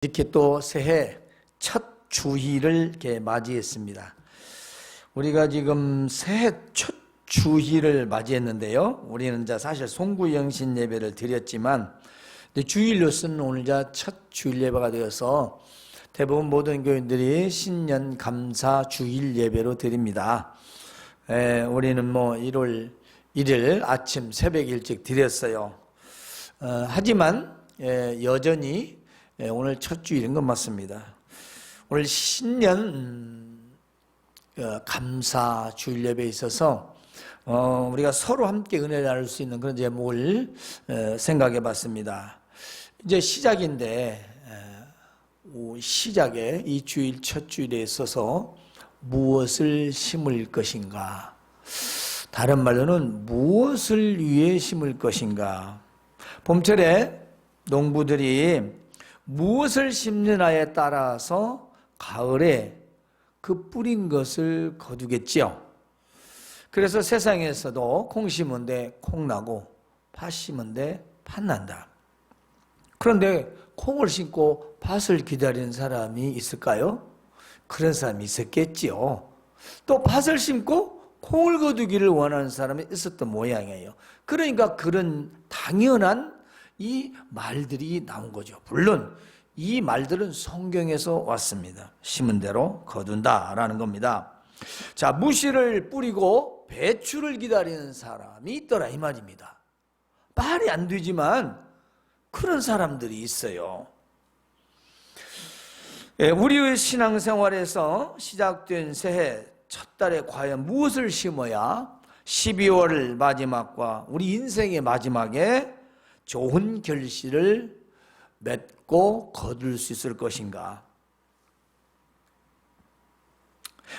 이렇게 또 새해 첫 주일을 이렇게 맞이했습니다. 우리가 지금 새해 첫 주일을 맞이했는데요. 우리는 이제 사실 송구영신 예배를 드렸지만 주일로서는 오늘 첫 주일 예배가 되어서 대부분 모든 교인들이 신년 감사 주일 예배로 드립니다. 우리는 1월 1일 아침 새벽 일찍 드렸어요. 하지만 여전히 오늘 첫 주일인 건 맞습니다. 오늘 신년 감사 주일 예배에 있어서 우리가 서로 함께 은혜를 나눌 수 있는 그런 제목을 생각해 봤습니다. 이제 시작인데 시작에 이 주일 첫 주일에 있어서 무엇을 심을 것인가? 다른 말로는 무엇을 위해 심을 것인가? 봄철에 농부들이 무엇을 심느냐에 따라서 가을에 그 뿌린 것을 거두겠지요. 그래서 세상에서도 콩 심은데 콩 나고 팥 심은데 팥 난다. 그런데 콩을 심고 팥을 기다리는 사람이 있을까요? 그런 사람이 있었겠지요. 또 팥을 심고 콩을 거두기를 원하는 사람이 있었던 모양이에요. 그러니까 그런 당연한 이 말들이 나온 거죠. 물론 이 말들은 성경에서 왔습니다. 심은 대로 거둔다라는 겁니다. 자, 무씨를 뿌리고 배추를 기다리는 사람이 있더라 이 말입니다. 말이 안 되지만 그런 사람들이 있어요. 우리의 신앙생활에서 시작된 새해 첫 달에 과연 무엇을 심어야 12월 마지막과 우리 인생의 마지막에 좋은 결실을 맺고 거둘 수 있을 것인가?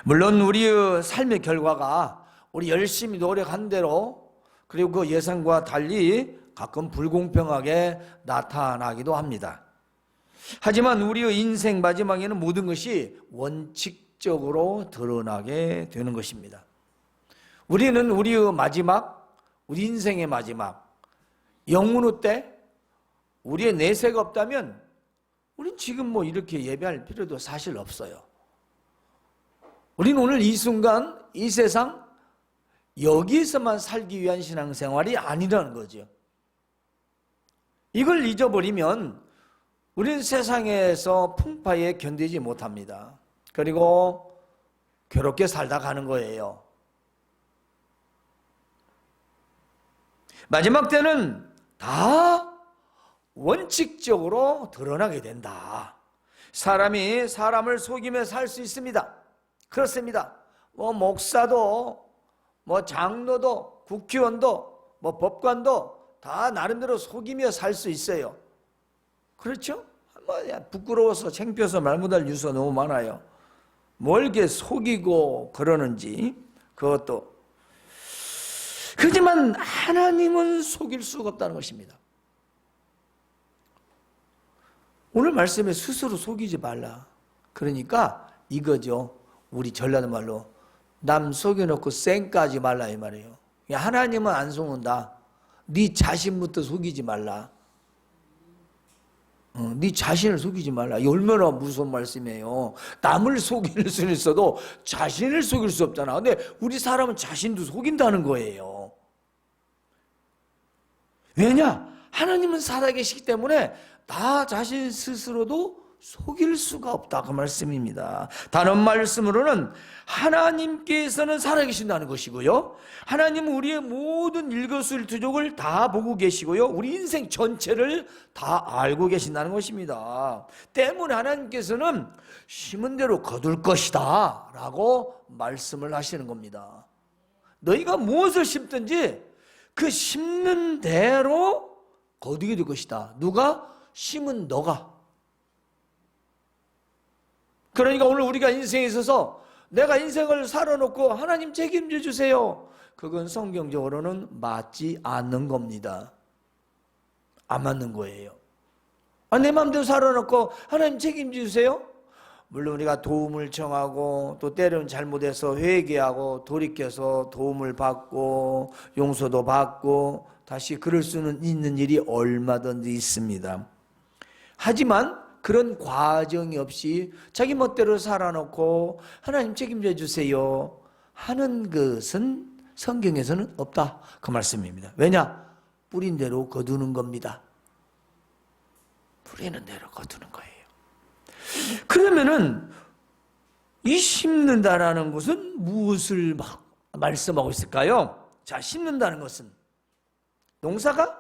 물론 우리의 삶의 결과가 우리 열심히 노력한 대로 그리고 그 예상과 달리 가끔 불공평하게 나타나기도 합니다. 하지만 우리의 인생 마지막에는 모든 것이 원칙적으로 드러나게 되는 것입니다. 우리는 우리의 마지막, 우리 인생의 마지막, 영혼의 때 우리의 내세가 없다면 우린 지금 이렇게 예배할 필요도 사실 없어요. 우리는 오늘 이 순간 이 세상 여기에서만 살기 위한 신앙생활이 아니라는 거죠. 이걸 잊어버리면 우리는 세상에서 풍파에 견디지 못합니다. 그리고 괴롭게 살다 가는 거예요. 마지막 때는 다 원칙적으로 드러나게 된다. 사람이 사람을 속이며 살 수 있습니다. 그렇습니다. 목사도 장로도 국회의원도 법관도 다 나름대로 속이며 살 수 있어요. 그렇죠? 부끄러워서 창피해서 말 못할 뉴스가 너무 많아요. 뭘 이렇게 속이고 그러는지 그것도. 그렇지만 하나님은 속일 수가 없다는 것입니다. 오늘 말씀에 스스로 속이지 말라. 그러니까 이거죠. 우리 전라도 말로 남 속여놓고 쌩까지 말라 이 말이에요. 하나님은 안 속는다. 네 자신부터 속이지 말라. 네 자신을 속이지 말라. 이 얼마나 무서운 말씀이에요. 남을 속일 수는 있어도 자신을 속일 수 없잖아. 근데 우리 사람은 자신도 속인다는 거예요. 왜냐? 하나님은 살아계시기 때문에 나 자신 스스로도 속일 수가 없다 그 말씀입니다. 다른 말씀으로는 하나님께서는 살아계신다는 것이고요, 하나님은 우리의 모든 일거수일투족을 다 보고 계시고요, 우리 인생 전체를 다 알고 계신다는 것입니다. 때문에 하나님께서는 심은 대로 거둘 것이다 라고 말씀을 하시는 겁니다. 너희가 무엇을 심든지 그 심는 대로 거두게 될 것이다. 누가? 심은 너가. 그러니까 오늘 우리가 인생에 있어서 내가 인생을 살아놓고 하나님 책임져 주세요, 그건 성경적으로는 맞지 않는 겁니다. 안 맞는 거예요. 내 마음대로 살아놓고 하나님 책임져 주세요? 물론 우리가 도움을 청하고 또 때로는 잘못해서 회개하고 돌이켜서 도움을 받고 용서도 받고 다시 그럴 수는 있는 일이 얼마든지 있습니다. 하지만 그런 과정이 없이 자기 멋대로 살아놓고 하나님 책임져 주세요 하는 것은 성경에서는 없다, 그 말씀입니다. 왜냐? 뿌린 대로 거두는 겁니다. 뿌리는 대로 거두는 거예요. 그러면은 이 심는다라는 것은 무엇을 말씀하고 있을까요? 자, 심는다는 것은, 농사가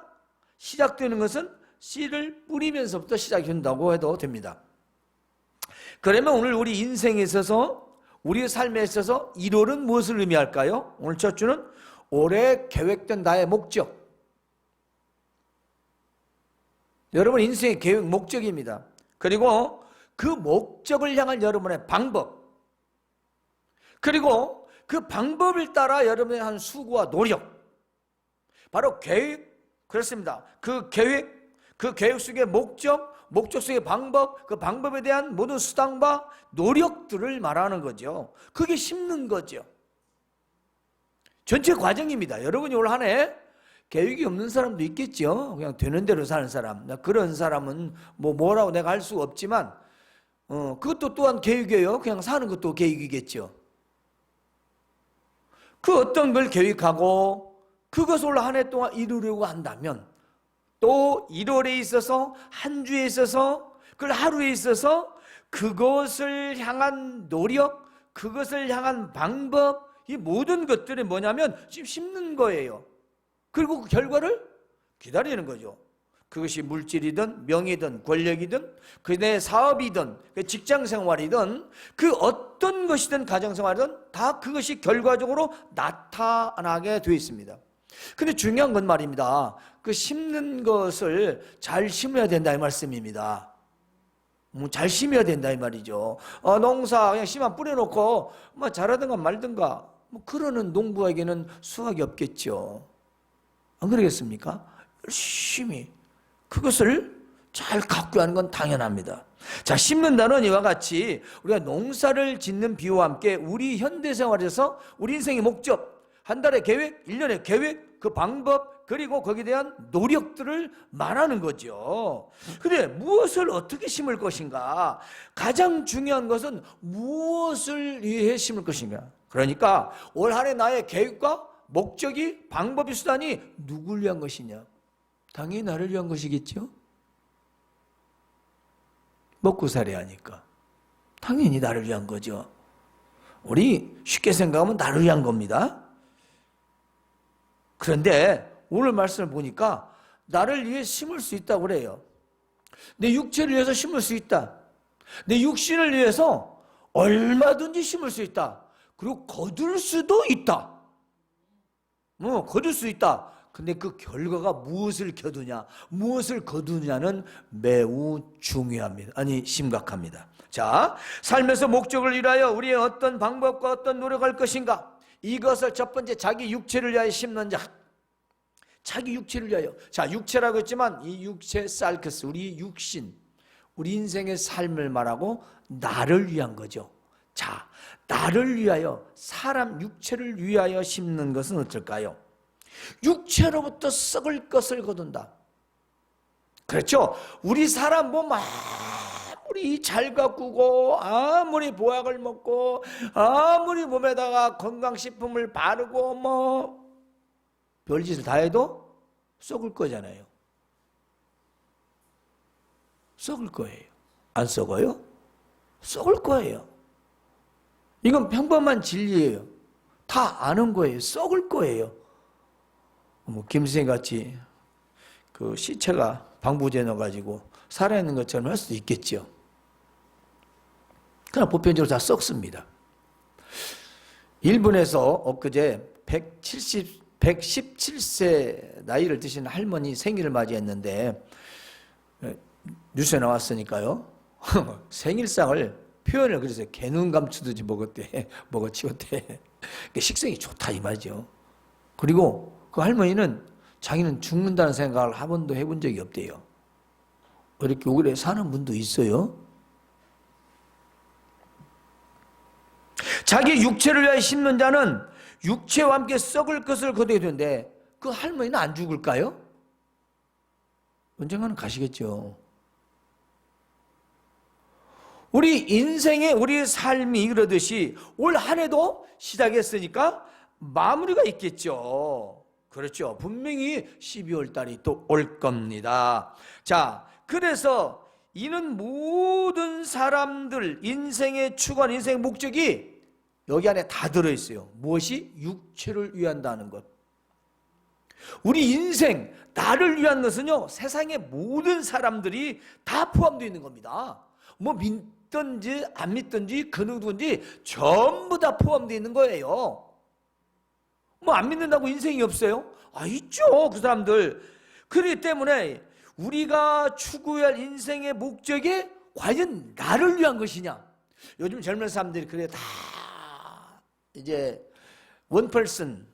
시작되는 것은 씨를 뿌리면서부터 시작이 된다고 해도 됩니다. 그러면 오늘 우리 인생에 있어서, 우리의 삶에 있어서 1월은 무엇을 의미할까요? 오늘 첫 주는 올해 계획된 나의 목적. 여러분 인생의 계획, 목적입니다. 그리고 그 목적을 향한 여러분의 방법, 그리고 그 방법을 따라 여러분의 한 수고와 노력, 바로 계획, 그렇습니다. 그 계획 속의 목적, 목적 속의 방법, 그 방법에 대한 모든 수단과 노력들을 말하는 거죠. 그게 심는 거죠. 전체 과정입니다. 여러분이 올 한 해 계획이 없는 사람도 있겠죠. 그냥 되는 대로 사는 사람. 그런 사람은 뭐라고 내가 할 수가 없지만, 그것도 또한 계획이에요. 그냥 사는 것도 계획이겠죠. 그 어떤 걸 계획하고 그것을 올 한 해 동안 이루려고 한다면, 또 1월에 있어서, 한 주에 있어서, 그 하루에 있어서 그것을 향한 노력, 그것을 향한 방법, 이 모든 것들이 뭐냐면 지금 심는 거예요. 그리고 그 결과를 기다리는 거죠. 그것이 물질이든 명예든 권력이든 그내 사업이든 직장생활이든 그 어떤 것이든 가정생활이든 다 그것이 결과적으로 나타나게 되어 있습니다. 근데 중요한 건 말입니다. 그 심는 것을 잘 심어야 된다 이 말씀입니다. 잘 심어야 된다 이 말이죠. 농사 그냥 씨만 뿌려놓고 잘하든가 말든가 그러는 농부에게는 수확이 없겠죠. 안 그러겠습니까? 열심히 그것을 잘 갖고 하는 건 당연합니다. 자, 심는다는 이와 같이 우리가 농사를 짓는 비유와 함께 우리 현대생활에서 우리 인생의 목적, 한 달의 계획, 1년의 계획, 그 방법, 그리고 거기에 대한 노력들을 말하는 거죠. 근데 무엇을 어떻게 심을 것인가? 가장 중요한 것은 무엇을 위해 심을 것인가? 그러니까 올 한 해 나의 계획과 목적이, 방법이, 수단이 누굴 위한 것이냐? 당연히 나를 위한 것이겠죠? 먹고 살아야 하니까 당연히 나를 위한 거죠. 우리 쉽게 생각하면 나를 위한 겁니다. 그런데 오늘 말씀을 보니까 나를 위해 심을 수 있다고 그래요. 내 육체를 위해서 심을 수 있다. 내 육신을 위해서 얼마든지 심을 수 있다. 그리고 거둘 수도 있다. 거둘 수 있다. 근데 그 결과가 무엇을 거두냐, 무엇을 거두냐는 매우 중요합니다. 아니, 심각합니다. 자, 삶에서 목적을 위하여 우리의 어떤 방법과 어떤 노력할 것인가? 이것을 첫 번째 자기 육체를 위하여 심는 자. 자기 육체를 위하여. 자, 육체라고 했지만 이 육체 살크스, 우리 육신, 우리 인생의 삶을 말하고 나를 위한 거죠. 자, 나를 위하여, 사람 육체를 위하여 심는 것은 어떨까요? 육체로부터 썩을 것을 거둔다. 그렇죠? 우리 사람 몸 아무리 잘 가꾸고 아무리 보약을 먹고 아무리 몸에다가 건강식품을 바르고 별짓을 다 해도 썩을 거잖아요. 썩을 거예요. 안 썩어요? 썩을 거예요. 이건 평범한 진리예요. 다 아는 거예요. 썩을 거예요. 김수생 같이 그 시체가 방부제 넣어가지고 살아있는 것처럼 할 수도 있겠죠. 그러나 보편적으로 다 썩습니다. 일본에서 엊그제 117세 나이를 드신 할머니 생일을 맞이했는데 뉴스에 나왔으니까요. 생일상을 표현을 그래서 개눈 감추듯이 먹어치웠대. 식성이 좋다 이 말이죠. 그리고 그 할머니는 자기는 죽는다는 생각을 한 번도 해본 적이 없대요. 이렇게 오래 사는 분도 있어요. 자기 육체를 위하여 심는 자는 육체와 함께 썩을 것을 거두게 되는데 그 할머니는 안 죽을까요? 언젠가는 가시겠죠. 우리 인생의 우리 삶이 그러듯이 올 한 해도 시작했으니까 마무리가 있겠죠. 그렇죠. 분명히 12월 달이 또 올 겁니다. 자, 그래서 이는 모든 사람들 인생의 추구하는 인생의 목적이 여기 안에 다 들어있어요. 무엇이? 육체를 위한다는 것. 우리 인생, 나를 위한 것은요, 세상의 모든 사람들이 다 포함되어 있는 겁니다. 뭐 믿든지 안 믿든지 그 누구든지 전부 다 포함되어 있는 거예요. 뭐 안 믿는다고 인생이 없어요? 아, 있죠, 그 사람들. 그렇기 때문에 우리가 추구할 인생의 목적이 과연 나를 위한 것이냐? 요즘 젊은 사람들이 그래 다 이제 원펄슨,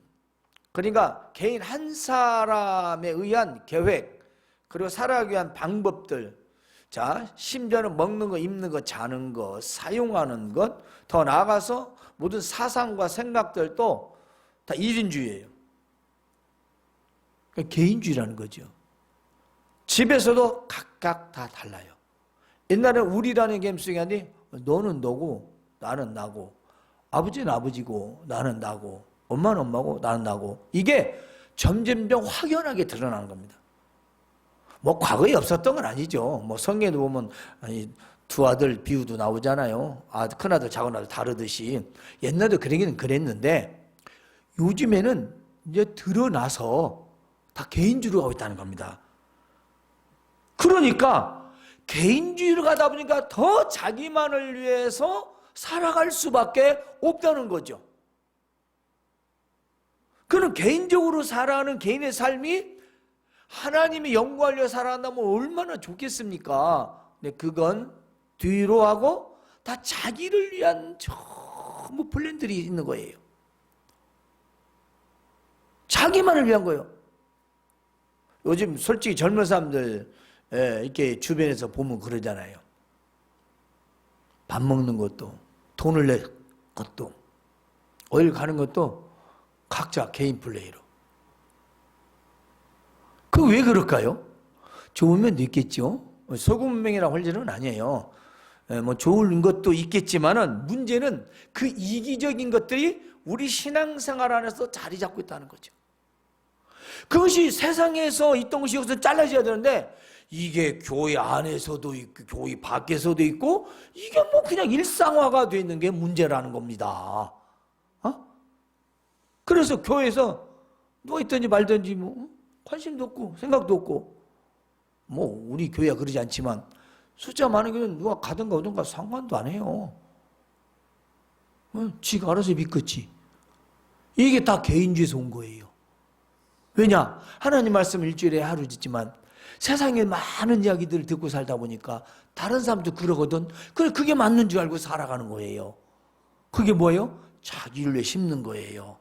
그러니까 개인 한 사람에 의한 계획, 그리고 살아가기 위한 방법들, 자, 심지어는 먹는 거, 입는 거, 자는 거, 사용하는 것, 더 나아가서 모든 사상과 생각들도 다 1인주의예요. 그러니까 개인주의라는 거죠. 집에서도 각각 다 달라요. 옛날에 우리라는 개념이 아니, 너는 너고 나는 나고, 아버지는 아버지고 나는 나고, 엄마는 엄마고 나는 나고, 이게 점점점 확연하게 드러나는 겁니다. 뭐 과거에 없었던 건 아니죠. 뭐 성경에도 보면 두 아들 비유도 나오잖아요. 큰아들 작은아들 다르듯이. 옛날에도 그러기는 그랬는데 요즘에는 이제 드러나서 다 개인주의로 가고 있다는 겁니다. 그러니까 개인주의로 가다 보니까 더 자기만을 위해서 살아갈 수밖에 없다는 거죠. 그는 개인적으로 살아가는 개인의 삶이 하나님의 영광을 위해 살아간다면 얼마나 좋겠습니까? 근데 그건 뒤로 하고 다 자기를 위한 전부 플랜들이 있는 거예요. 자기만을 위한 거예요. 요즘 솔직히 젊은 사람들 이렇게 주변에서 보면 그러잖아요. 밥 먹는 것도, 돈을 낼 것도, 어딜 가는 것도 각자 개인 플레이로. 그 왜 그럴까요? 좋으면 늦겠죠. 소금명이라고 할 일은 아니에요. 뭐 좋은 것도 있겠지만은 문제는 그 이기적인 것들이 우리 신앙생활 안에서 자리 잡고 있다는 거죠. 그것이 세상에서 있던 것이 여기서 잘라져야 되는데 이게 교회 안에서도 있고 교회 밖에서도 있고 이게 뭐 그냥 일상화가 되어 있는 게 문제라는 겁니다. 그래서 교회에서 누워있든지 말든지 뭐 관심도 없고 생각도 없고, 뭐 우리 교회가 그러지 않지만 숫자 많은 교회는 누가 가든가 오든가 상관도 안 해요. 지가 알아서 믿겠지. 이게 다 개인주의에서 온 거예요. 왜냐? 하나님 말씀 일주일에 하루 듣지만 세상에 많은 이야기들을 듣고 살다 보니까 다른 사람도 그러거든. 그게 맞는 줄 알고 살아가는 거예요. 그게 뭐예요? 자기를 위해 심는 거예요.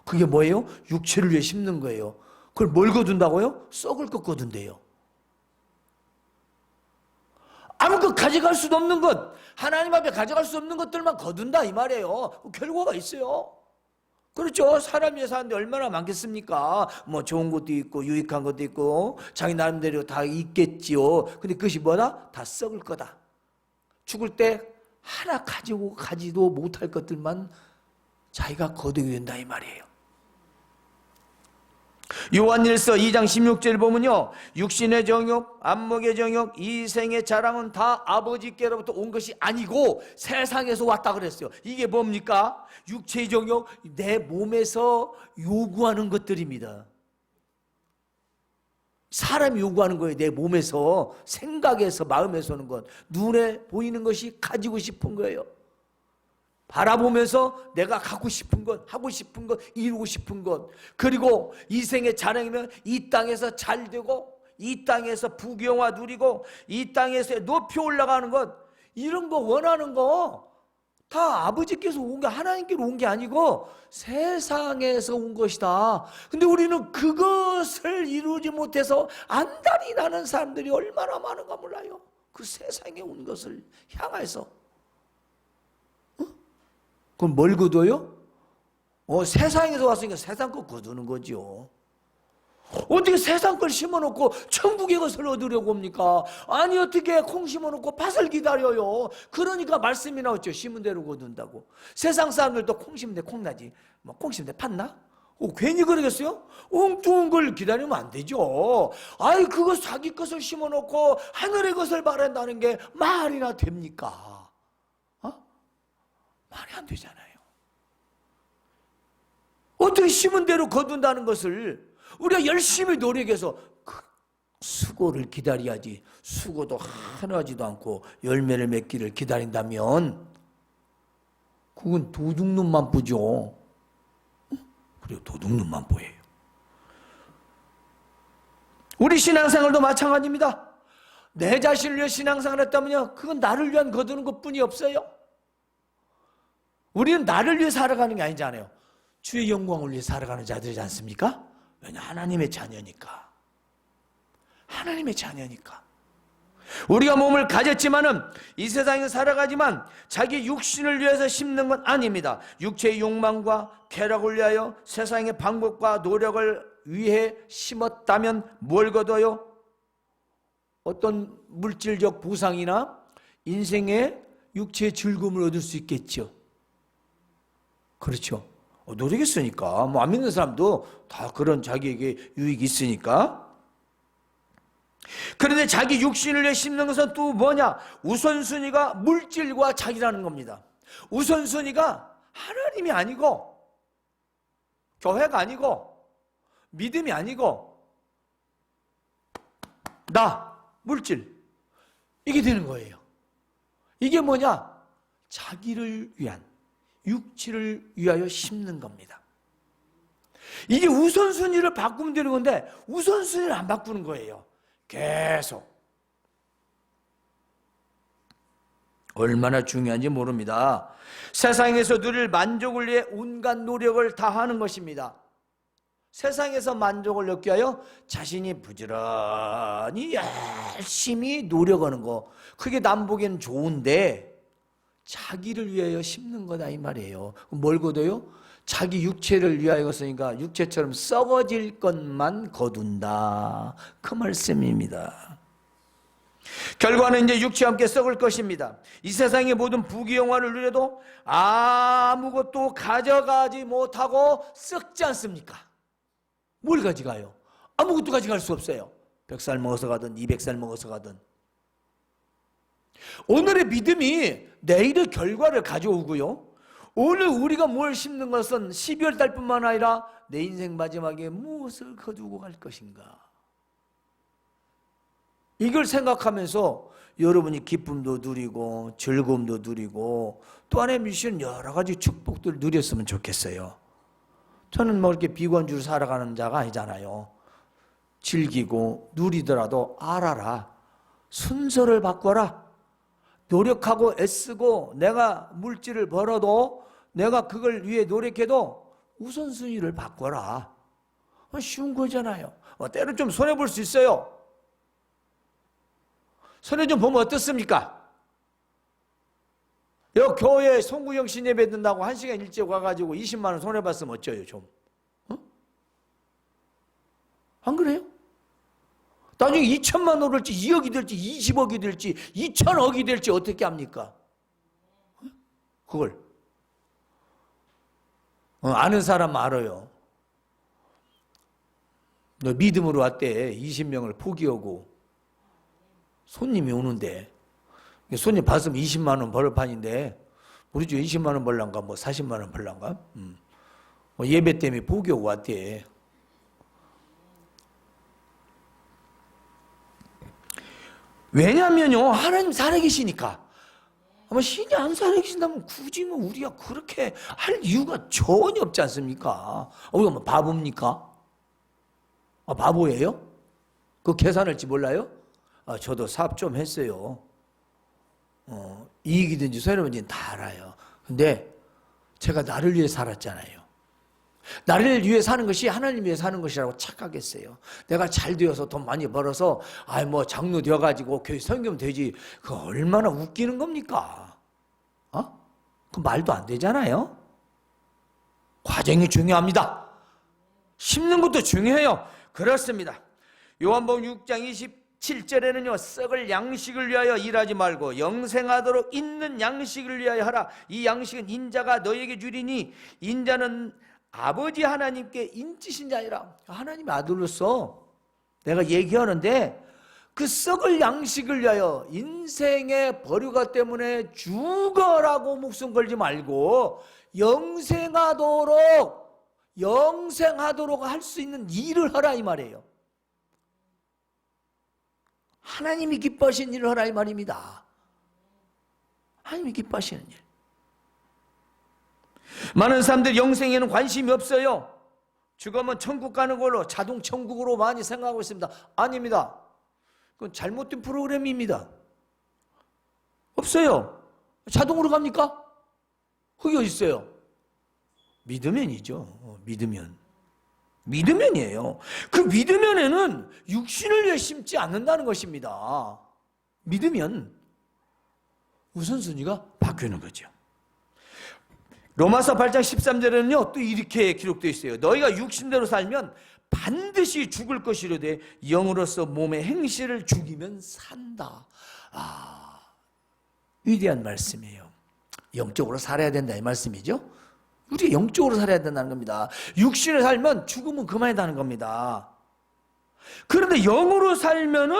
그게 뭐예요? 육체를 위해 심는 거예요. 그걸 뭘 거둔다고요? 썩을 것 거둔대요. 아무것도 가져갈 수도 없는 것, 하나님 앞에 가져갈 수 없는 것들만 거둔다 이 말이에요. 결과가 있어요. 그렇죠. 사람이 사는데 얼마나 많겠습니까? 뭐 좋은 것도 있고 유익한 것도 있고 자기 나름대로 다 있겠지요. 근데 그것이 뭐다? 다 썩을 거다. 죽을 때 하나 가지도 못할 것들만 자기가 거두게 된다 이 말이에요. 요한일서 2장 16절 보면요, 육신의 정욕, 안목의 정욕, 이생의 자랑은 다 아버지께로부터 온 것이 아니고 세상에서 왔다 그랬어요. 이게 뭡니까? 육체의 정욕, 내 몸에서 요구하는 것들입니다. 사람이 요구하는 거예요. 내 몸에서, 생각에서, 마음에서 오는 것, 눈에 보이는 것이 가지고 싶은 거예요. 바라보면서 내가 갖고 싶은 것, 하고 싶은 것, 이루고 싶은 것, 그리고 이생의 자랑이면 이 땅에서 잘 되고 이 땅에서 부귀영화 누리고 이 땅에서 높이 올라가는 것, 이런 거 원하는 거 다 아버지께서 온 게, 하나님께로 온 게 아니고 세상에서 온 것이다. 근데 우리는 그것을 이루지 못해서 안달이 나는 사람들이 얼마나 많은가 몰라요. 그 세상에 온 것을 향해서. 그럼 뭘 거둬요? 세상에서 왔으니까 세상 거 거두는 거죠. 어떻게 세상 걸 심어놓고 천국의 것을 얻으려고 합니까? 아니 어떻게 콩 심어놓고 밭을 기다려요? 그러니까 말씀이 나왔죠. 심은 대로 거둔다고. 세상 사람들도 콩 심은 데 콩 나지. 뭐 콩 심은 데 팥 나? 괜히 그러겠어요? 엉뚱한 걸 기다리면 안 되죠. 아이 그거 자기 것을 심어놓고 하늘의 것을 바란다는 게 말이나 됩니까? 말이 안 되잖아요. 어떻게 심은 대로 거둔다는 것을 우리가 열심히 노력해서 그 수고를 기다려야지, 수고도 하나지도 않고 열매를 맺기를 기다린다면 그건 도둑놈만 보죠. 그리고 도둑놈만 보여요. 우리 신앙생활도 마찬가지입니다. 내 자신을 위해 신앙생활을 했다면요, 그건 나를 위한 거두는 것뿐이 없어요. 우리는 나를 위해 살아가는 게 아니잖아요. 주의 영광을 위해 살아가는 자들이지 않습니까? 왜냐, 하나님의 자녀니까. 하나님의 자녀니까. 우리가 몸을 가졌지만은 이 세상에 살아가지만 자기 육신을 위해서 심는 건 아닙니다. 육체의 욕망과 쾌락을 위하여 세상의 방법과 노력을 위해 심었다면 뭘 거둬요? 어떤 물질적 보상이나 인생의 육체의 즐거움을 얻을 수 있겠죠. 그렇죠. 노력했으니까. 뭐 안 믿는 사람도 다 그런 자기에게 유익이 있으니까. 그런데 자기 육신을 위해 심는 것은 또 뭐냐? 우선순위가 물질과 자기라는 겁니다. 우선순위가 하나님이 아니고, 교회가 아니고, 믿음이 아니고, 나, 물질, 이게 되는 거예요. 이게 뭐냐? 자기를 위한, 육체를 위하여 심는 겁니다. 이게 우선순위를 바꾸면 되는 건데 우선순위를 안 바꾸는 거예요. 계속. 얼마나 중요한지 모릅니다. 세상에서 누릴 만족을 위해 온갖 노력을 다하는 것입니다. 세상에서 만족을 얻기 위하여 자신이 부지런히 열심히 노력하는 거, 그게 남 보기에는 좋은데 자기를 위하여 심는 거다 이 말이에요. 뭘 거둬요? 자기 육체를 위하여 쓰니까 육체처럼 썩어질 것만 거둔다, 그 말씀입니다. 결과는 이제 육체와 함께 썩을 것입니다. 이 세상의 모든 부귀영화를 누려도 아무것도 가져가지 못하고 썩지 않습니까? 뭘 가져가요? 아무것도 가져갈 수 없어요. 100살 먹어서 가든 200살 먹어서 가든. 오늘의 믿음이 내일의 결과를 가져오고요, 오늘 우리가 뭘 심는 것은 12월 달뿐만 아니라 내 인생 마지막에 무엇을 거두고 갈 것인가, 이걸 생각하면서 여러분이 기쁨도 누리고 즐거움도 누리고 또 안에 미션 여러 가지 축복들 누렸으면 좋겠어요. 저는 뭐 이렇게 비관주로 살아가는 자가 아니잖아요. 즐기고 누리더라도 알아라, 순서를 바꿔라. 노력하고 애쓰고 내가 물질을 벌어도, 내가 그걸 위해 노력해도 우선순위를 바꿔라. 쉬운 거잖아요. 때로 좀 손해볼 수 있어요. 손해 좀 보면 어떻습니까? 여기 교회에 송구영 신 예배 듣는다고 1시간 일찍 와가지고 20만 원 손해봤으면 어쩌요 좀? 안 그래요? 나중에 2천만 원을 될지 2억이 될지 20억이 될지 2천억이 될지 어떻게 합니까? 그걸 아는 사람 알아요. 너 믿음으로 왔대. 20명을 포기하고 손님이 오는데, 손님 봤으면 20만 원 벌 판인데 우리 집에 20만 원 벌란가 뭐 40만 원 벌란가, 예배 때문에 포기하고 왔대. 왜냐면요, 하나님 살아계시니까. 아마 신이 안 살아계신다면 굳이 뭐 우리가 그렇게 할 이유가 전혀 없지 않습니까? 우리가 뭐 바보입니까? 바보예요? 그 계산할지 몰라요? 저도 사업 좀 했어요. 이익이든지 손해든지 다 알아요. 근데 제가 나를 위해 살았잖아요. 나를 위해 사는 것이 하나님 위해 사는 것이라고 착각했어요. 내가 잘 되어서 돈 많이 벌어서 뭐 장로 되어가지고 교회 섬기면 되지. 그거 얼마나 웃기는 겁니까? 그 말도 안 되잖아요. 과정이 중요합니다. 심는 것도 중요해요. 그렇습니다. 요한복음 6장 27절에는요, 썩을 양식을 위하여 일하지 말고 영생하도록 있는 양식을 위하여 하라. 이 양식은 인자가 너에게 주리니 인자는 아버지 하나님께 인치신 자니라. 하나님의 아들로서 내가 얘기하는데 그 썩을 양식을 위하여 인생의 버류가 때문에 죽어라고 목숨 걸지 말고 영생하도록 할 수 있는 일을 하라 이 말이에요. 하나님이 기뻐하시는 일을 하라 이 말입니다. 하나님이 기뻐하시는 일. 많은 사람들이 영생에는 관심이 없어요. 죽으면 천국 가는 걸로 자동 천국으로 많이 생각하고 있습니다. 아닙니다. 그건 잘못된 프로그램입니다. 없어요. 자동으로 갑니까? 그게 어디 있어요? 믿으면이죠. 믿으면이에요. 그 믿으면에는 육신을 위해 심지 않는다는 것입니다. 믿으면 우선순위가 바뀌는 거죠. 로마서 8장 13절에는요 또 이렇게 기록되어 있어요. 너희가 육신대로 살면 반드시 죽을 것이로되 영으로서 몸의 행실을 죽이면 산다. 위대한 말씀이에요. 영적으로 살아야 된다 이 말씀이죠. 우리가 영적으로 살아야 된다는 겁니다. 육신을 살면 죽으면 그만이라는 겁니다. 그런데 영으로 살면은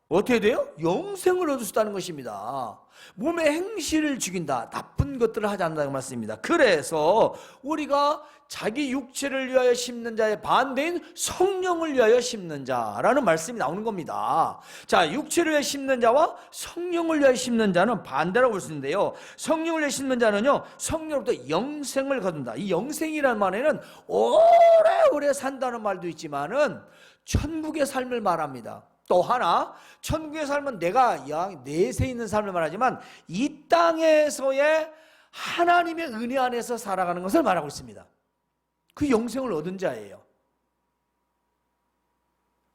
어떻게 돼요? 영생을 얻을 수 있다는 것입니다. 몸의 행실을 죽인다. 나쁜 것들을 하지 않는다는 말씀입니다. 그래서 우리가 자기 육체를 위하여 심는 자의 반대인 성령을 위하여 심는 자라는 말씀이 나오는 겁니다. 자, 육체를 위하여 심는 자와 성령을 위하여 심는 자는 반대라고 볼 수 있는데요. 성령을 위하여 심는 자는요, 성령으로부터 영생을 거둔다. 이 영생이라는 말에는 오래오래 산다는 말도 있지만은 천국의 삶을 말합니다. 또 하나, 천국의 삶은 내가 내세 있는 삶을 말하지만 이 땅에서의 하나님의 은혜 안에서 살아가는 것을 말하고 있습니다. 그 영생을 얻은 자예요.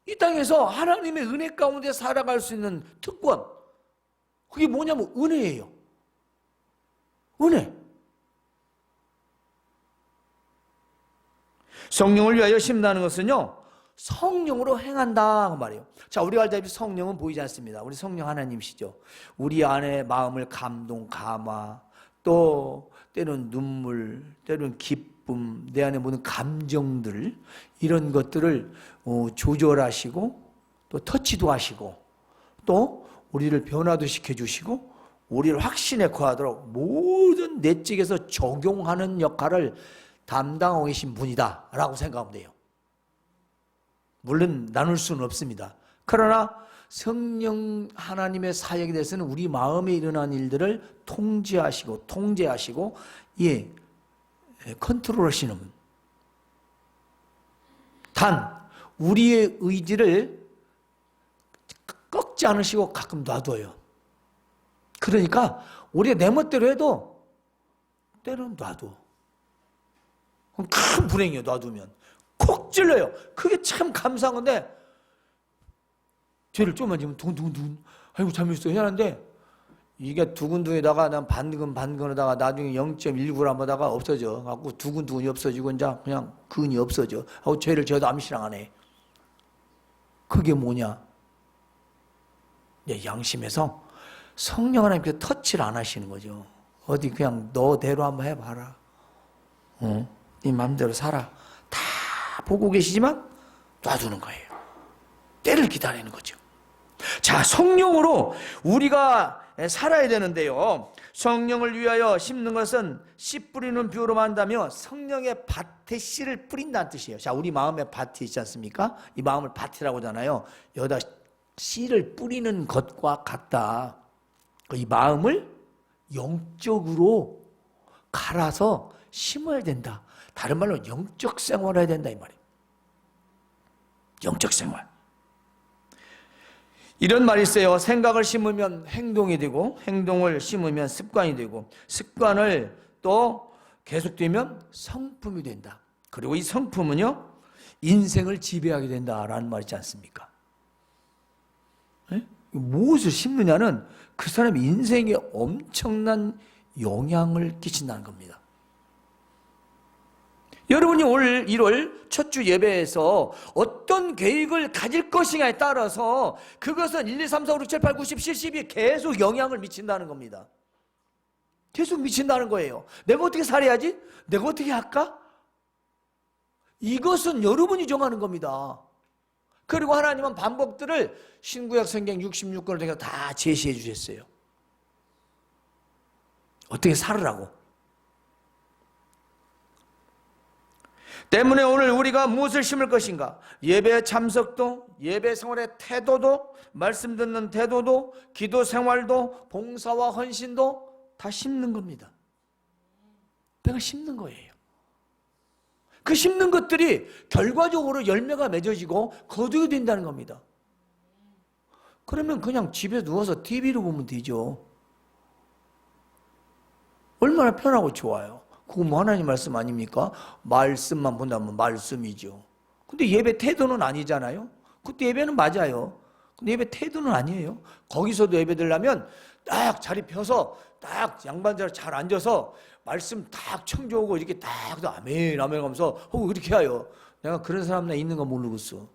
이 땅에서 하나님의 은혜 가운데 살아갈 수 있는 특권, 그게 뭐냐면 은혜예요. 은혜. 성령을 위하여 심는다는 것은요, 성령으로 행한다 그 말이에요. 자, 우리가 알다시피 성령은 보이지 않습니다. 우리 성령 하나님이시죠. 우리 안에 마음을 감동, 감화, 또 때로는 눈물, 때로는 기쁨, 내 안에 모든 감정들, 이런 것들을 조절하시고 또 터치도 하시고 또 우리를 변화도 시켜주시고 우리를 확신에 거하도록 모든 내적에서 적용하는 역할을 담당하고 계신 분이다 라고 생각하면 돼요. 물론 나눌 수는 없습니다. 그러나 성령 하나님의 사역에 대해서는 우리 마음에 일어난 일들을 통제하시고 컨트롤하시는 분. 단 우리의 의지를 꺾지 않으시고 가끔 놔둬요. 그러니까 우리가 내 멋대로 해도 때로는 놔둬. 그럼 큰 불행이에요. 놔두면 콕 찔러요. 그게 참 감사한 건데, 죄를 좀만 지면 두근두근, 아이고 잘못했어요 하는데, 이게 두근두근에다가 난 반근하다가 나중에 0.19를 보다가 없어져. 갖고 두근두근이 없어지고 이제 그냥 근이 없어져. 하고 죄를 져도 암시랑 안 해. 그게 뭐냐? 양심에서 성령 하나님께서 터치를 안 하시는 거죠. 어디 그냥 너대로 한번 해봐라. 네 마음대로 살아. 다 보고 계시지만 놔두는 거예요. 때를 기다리는 거죠. 자, 성령으로 우리가 살아야 되는데요. 성령을 위하여 심는 것은 씨 뿌리는 비유로 한다며 성령의 밭에 씨를 뿌린다는 뜻이에요. 자, 우리 마음에 밭이 있지 않습니까? 이 마음을 밭이라고 하잖아요. 여기다 씨를 뿌리는 것과 같다. 이 마음을 영적으로 갈아서 심어야 된다. 다른 말로 영적 생활을 해야 된다 이 말이에요. 영적 생활. 이런 말이 있어요. 생각을 심으면 행동이 되고 행동을 심으면 습관이 되고 습관을 또 계속되면 성품이 된다. 그리고 이 성품은요 인생을 지배하게 된다라는 말이 있지 않습니까? 네? 무엇을 심느냐는 그 사람의 인생에 엄청난 영향을 끼친다는 겁니다. 여러분이 올 1월 첫 주 예배에서 어떤 계획을 가질 것이냐에 따라서 그것은 1, 2, 3, 4, 5, 6, 7, 8, 9, 10, 10이 계속 영향을 미친다는 겁니다. 계속 미친다는 거예요. 내가 어떻게 살아야지? 내가 어떻게 할까? 이것은 여러분이 정하는 겁니다. 그리고 하나님은 방법들을 신구약 성경 66권을 통해서 다 제시해 주셨어요. 어떻게 살으라고. 때문에 오늘 우리가 무엇을 심을 것인가? 예배 참석도, 예배 생활의 태도도, 말씀 듣는 태도도, 기도 생활도, 봉사와 헌신도 다 심는 겁니다. 내가 심는 거예요. 그 심는 것들이 결과적으로 열매가 맺어지고 거두게 된다는 겁니다. 그러면 그냥 집에 누워서 TV를 보면 되죠. 얼마나 편하고 좋아요. 그거 뭐 하나님 말씀 아닙니까? 말씀만 본다면 말씀이죠. 근데 예배 태도는 아니잖아요. 그때 예배는 맞아요. 근데 예배 태도는 아니에요. 거기서도 예배 드리려면 딱 자리 펴서 딱 양반자로 잘 앉아서 말씀 딱 청조하고 이렇게 딱 아멘 아멘 하면서 그렇게 해요. 내가 그런 사람 나 있는 거 모르겠어.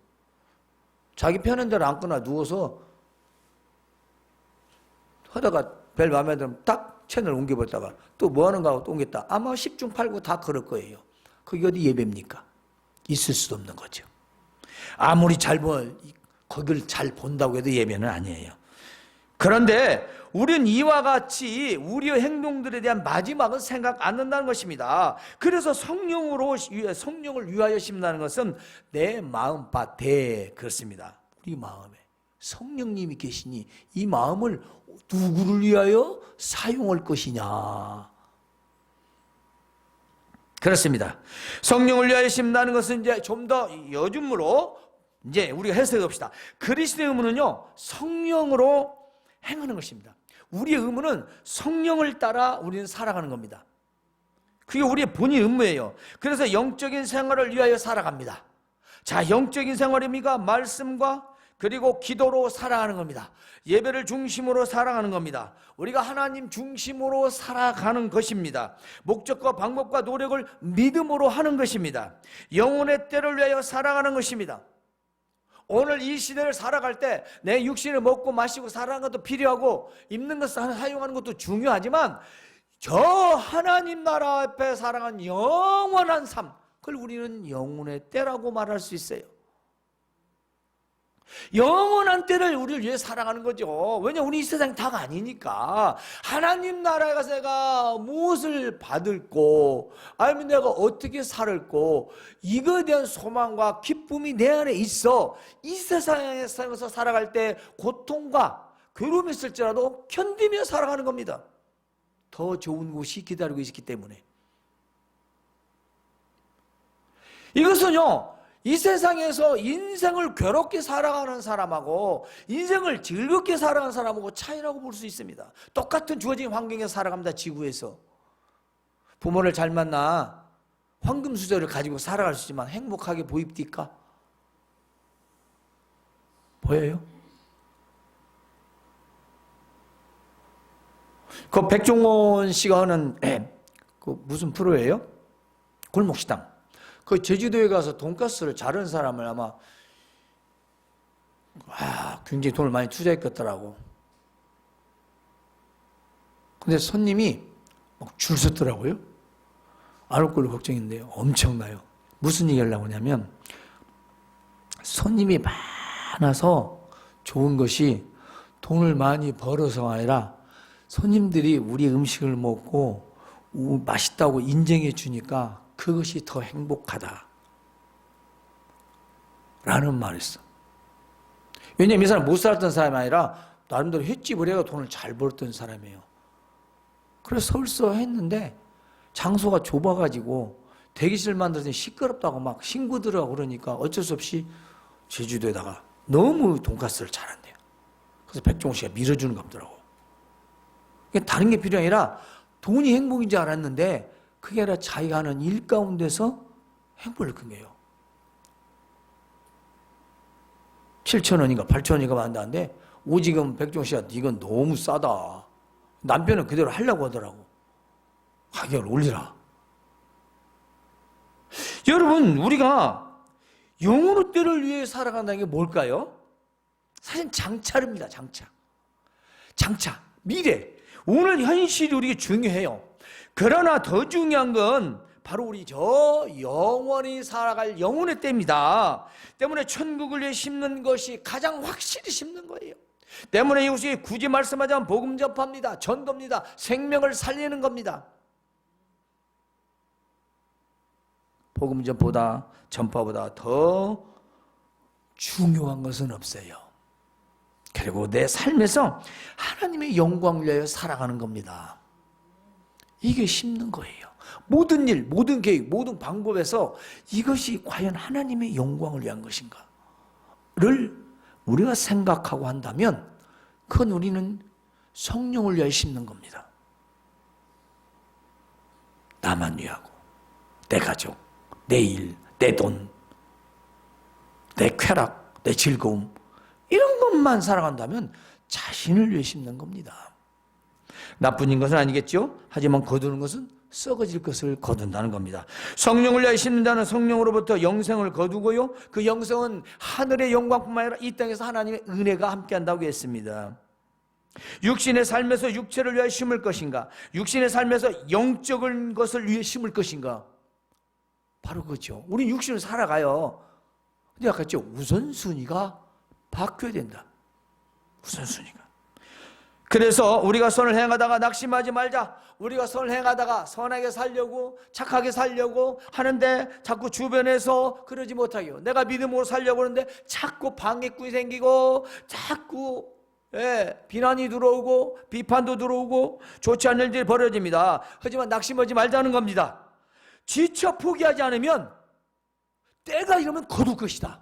자기 편한 대로 앉거나 누워서 하다가 별 마음에 들면 딱 채널 옮겨버렸다가 또 뭐 하는가 하고 또 옮겼다. 아마 10중 8구 다 그럴 거예요. 그게 어디 예배입니까? 있을 수도 없는 거죠. 아무리 거기를 잘 본다고 해도 예배는 아니에요. 그런데 우리는 이와 같이 우리의 행동들에 대한 마지막은 생각 안 한다는 것입니다. 그래서 성령을 위하여 심는다는 것은 내 마음밭에 그렇습니다. 우리 마음에 성령님이 계시니 이 마음을 누구를 위하여 사용할 것이냐. 그렇습니다. 성령을 위하여 심는다는 것은 이제 좀 더 요즘으로 이제 우리가 해석해 봅시다. 그리스도의 의무는요, 성령으로 행하는 것입니다. 우리의 의무는 성령을 따라 우리는 살아가는 겁니다. 그게 우리의 본인 의무예요. 그래서 영적인 생활을 위하여 살아갑니다. 자, 영적인 생활입니까? 말씀과 그리고 기도로 살아가는 겁니다. 예배를 중심으로 살아가는 겁니다. 우리가 하나님 중심으로 살아가는 것입니다. 목적과 방법과 노력을 믿음으로 하는 것입니다. 영혼의 때를 위하여 살아가는 것입니다. 오늘 이 시대를 살아갈 때 내 육신을 먹고 마시고 살아가는 것도 필요하고 입는 것을 사용하는 것도 중요하지만 저 하나님 나라 앞에 살아가는 영원한 삶, 그걸 우리는 영혼의 때라고 말할 수 있어요. 영원한 때를 우리를 위해 살아가는 거죠. 왜냐하면 우리 이 세상이 다가 아니니까. 하나님 나라에 가서 내가 무엇을 받을고 아니면 내가 어떻게 살을고 이거에 대한 소망과 기쁨이 내 안에 있어. 이 세상에서 살아갈 때 고통과 괴로움이 있을지라도 견디며 살아가는 겁니다. 더 좋은 곳이 기다리고 있기 때문에. 이것은요, 이 세상에서 인생을 괴롭게 살아가는 사람하고 인생을 즐겁게 살아가는 사람하고 차이라고 볼 수 있습니다. 똑같은 주어진 환경에서 살아갑니다. 지구에서 부모를 잘 만나 황금수저를 가지고 살아갈 수 있지만 행복하게 보입니까? 보여요? 그 백종원 씨가 하는 그 무슨 프로예요? 골목식당. 그 제주도에 가서 돈가스를 잘하는 사람을 아마 굉장히 돈을 많이 투자했겠더라고. 근데 손님이 막 줄 섰더라고요. 안 올 걸로 걱정인데요. 엄청나요. 무슨 얘기 하려고 하냐면 손님이 많아서 좋은 것이 돈을 많이 벌어서가 아니라 손님들이 우리 음식을 먹고 맛있다고 인정해 주니까 그것이 더 행복하다 라는 말을 했어. 왜냐하면 이 사람 못 살았던 사람이 아니라 나름대로 횟집을 해가 돈을 잘 벌었던 사람이에요. 그래서 설서 했는데 장소가 좁아가지고 대기실 만들더니 시끄럽다고 막 신고들하고 그러니까 어쩔 수 없이 제주도에다가 너무 돈가스를 잘한대요. 그래서 백종원 씨가 밀어주는 것 같더라고. 다른 게 필요가 아니라 돈이 행복인 줄 알았는데 그게 아니라 자기가 하는 일 가운데서 행복을 느낀대요. 7,000원인가 8,000원인가 만다는데 오지금 백종원 씨가 이건 너무 싸다. 남편은 그대로 하려고 하더라고. 가격을 올리라. 여러분, 우리가 영혼의 때를 위해 살아간다는 게 뭘까요? 사실 장차입니다. 장차, 미래, 오늘 현실이 우리에게 중요해요. 그러나 더 중요한 건 바로 우리 저 영원히 살아갈 영혼의 때입니다. 때문에 천국을 위해 심는 것이 가장 확실히 심는 거예요. 때문에 이것이 굳이 말씀하자면 복음 전파입니다. 전도입니다. 생명을 살리는 겁니다. 복음 전파보다 더 중요한 것은 없어요. 그리고 내 삶에서 하나님의 영광을 위하여 살아가는 겁니다. 이게 심는 거예요. 모든 일, 모든 계획, 모든 방법에서 이것이 과연 하나님의 영광을 위한 것인가를 우리가 생각하고 한다면 그건 우리는 성령을 위하여 심는 겁니다. 나만 위하고, 내 가족, 내 일, 내 돈, 내 쾌락, 내 즐거움, 이런 것만 살아간다면 자신을 위해 심는 겁니다. 나쁜 것은 아니겠죠? 하지만 거두는 것은 썩어질 것을 거둔다는 겁니다. 성령을 위하여 심는다는 성령으로부터 영생을 거두고요, 그 영생은 하늘의 영광뿐만 아니라 이 땅에서 하나님의 은혜가 함께한다고 했습니다. 육신의 삶에서 육체를 위하여 심을 것인가, 육신의 삶에서 영적인 것을 위해 심을 것인가, 바로 그렇죠. 우리는 육신을 살아가요. 근데 아까 했죠, 우선순위가 바뀌어야 된다. 우선순위가. 그래서 우리가 선을 행하다가 낙심하지 말자. 우리가 선을 행하다가 선하게 살려고, 착하게 살려고 하는데 자꾸 주변에서 그러지 못하게요. 내가 믿음으로 살려고 하는데 자꾸 방해꾼이 생기고, 자꾸 비난이 들어오고 비판도 들어오고 좋지 않은 일들이 벌어집니다. 하지만 낙심하지 말자는 겁니다. 지쳐 포기하지 않으면 때가 이러면 거둘 것이다.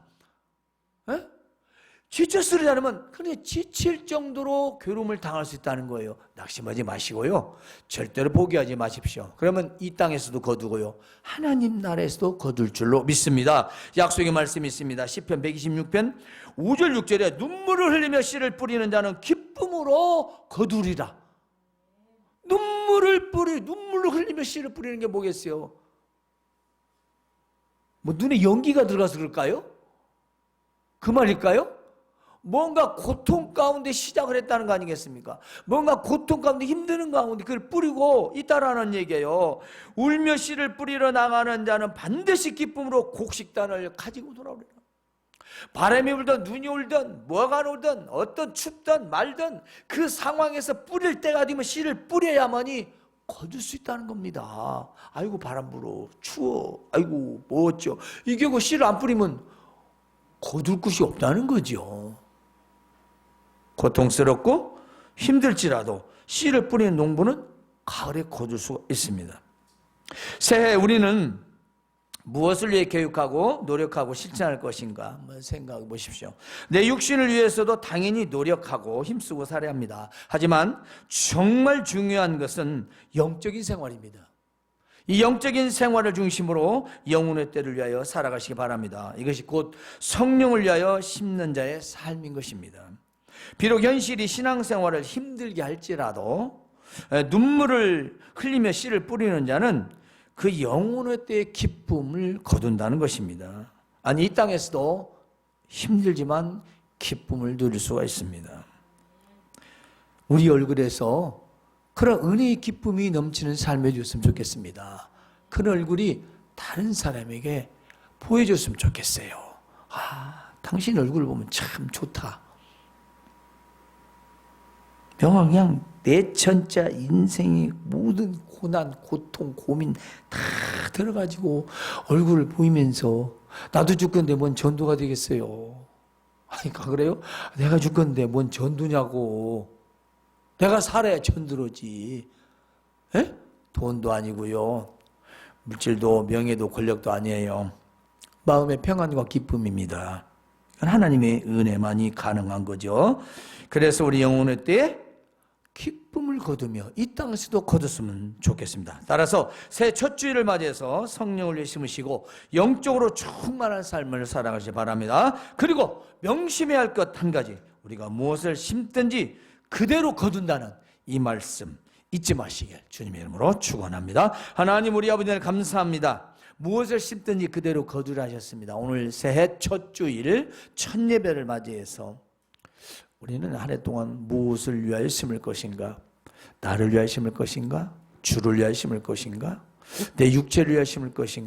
지쳐 쓰러지 않으면 그냥 지칠 정도로 괴로움을 당할 수 있다는 거예요. 낙심하지 마시고요, 절대로 포기하지 마십시오. 그러면 이 땅에서도 거두고요, 하나님 나라에서도 거둘 줄로 믿습니다. 약속의 말씀이 있습니다. 시편 126편 5절 6절에 눈물을 흘리며 씨를 뿌리는 자는 기쁨으로 거두리라. 눈물을 흘리며 씨를 뿌리는 게 뭐겠어요? 뭐 눈에 연기가 들어가서 그럴까요? 그 말일까요? 뭔가 고통 가운데 시작을 했다는 거 아니겠습니까? 뭔가 고통 가운데 힘드는 가운데 그걸 뿌리고 있다라는 얘기예요. 울며 씨를 뿌리러 나가는 자는 반드시 기쁨으로 곡식단을 가지고 돌아오리라. 바람이 불든 눈이 오든 뭐가 오든 어떤 춥든 말든 그 상황에서 뿌릴 때가 되면 씨를 뿌려야만이 거둘 수 있다는 겁니다. 아이고 바람 불어, 추워, 아이고 뭐 어쩌, 이게 그 씨를 안 뿌리면 거둘 곳이 없다는 거죠. 고통스럽고 힘들지라도 씨를 뿌리는 농부는 가을에 거둘 수가 있습니다. 새해 우리는 무엇을 위해 교육하고 노력하고 실천할 것인가 한번 생각해 보십시오. 내 육신을 위해서도 당연히 노력하고 힘쓰고 살아야 합니다. 하지만 정말 중요한 것은 영적인 생활입니다. 이 영적인 생활을 중심으로 영혼의 때를 위하여 살아가시기 바랍니다. 이것이 곧 성령을 위하여 심는 자의 삶인 것입니다. 비록 현실이 신앙생활을 힘들게 할지라도 눈물을 흘리며 씨를 뿌리는 자는 그 영혼의 때의 기쁨을 거둔다는 것입니다. 아니, 이 땅에서도 힘들지만 기쁨을 누릴 수가 있습니다. 우리 얼굴에서 그런 은혜의 기쁨이 넘치는 삶을 줬으면 좋겠습니다. 그런 얼굴이 다른 사람에게 보여줬으면 좋겠어요. 아, 당신 얼굴 보면 참 좋다. 그냥 내 전자 인생의 모든 고난, 고통, 고민 다 들어가지고 얼굴을 보이면서 나도 죽건데 뭔 전도가 되겠어요. 아니, 그래요? 내가 죽건데 뭔 전도냐고. 내가 살아야 전도로지. 에? 돈도 아니고요, 물질도 명예도 권력도 아니에요. 마음의 평안과 기쁨입니다. 하나님의 은혜만이 가능한 거죠. 그래서 우리 영혼의 때에 기쁨을 거두며 이 땅에서도 거뒀으면 좋겠습니다. 따라서 새해 첫 주일을 맞이해서 성령을 위해 심으시고 영적으로 충만한 삶을 살아가시기 바랍니다. 그리고 명심해야 할 것 한 가지, 우리가 무엇을 심든지 그대로 거둔다는 이 말씀 잊지 마시길 주님의 이름으로 축원합니다. 하나님, 우리 아버지 감사합니다. 무엇을 심든지 그대로 거두라 하셨습니다. 오늘 새해 첫 주일 첫 예배를 맞이해서 우리는 한 해 동안 무엇을 위하여 심을 것인가? 나를 위하여 심을 것인가? 주를 위하여 심을 것인가? 내 육체를 위하여 심을 것인가?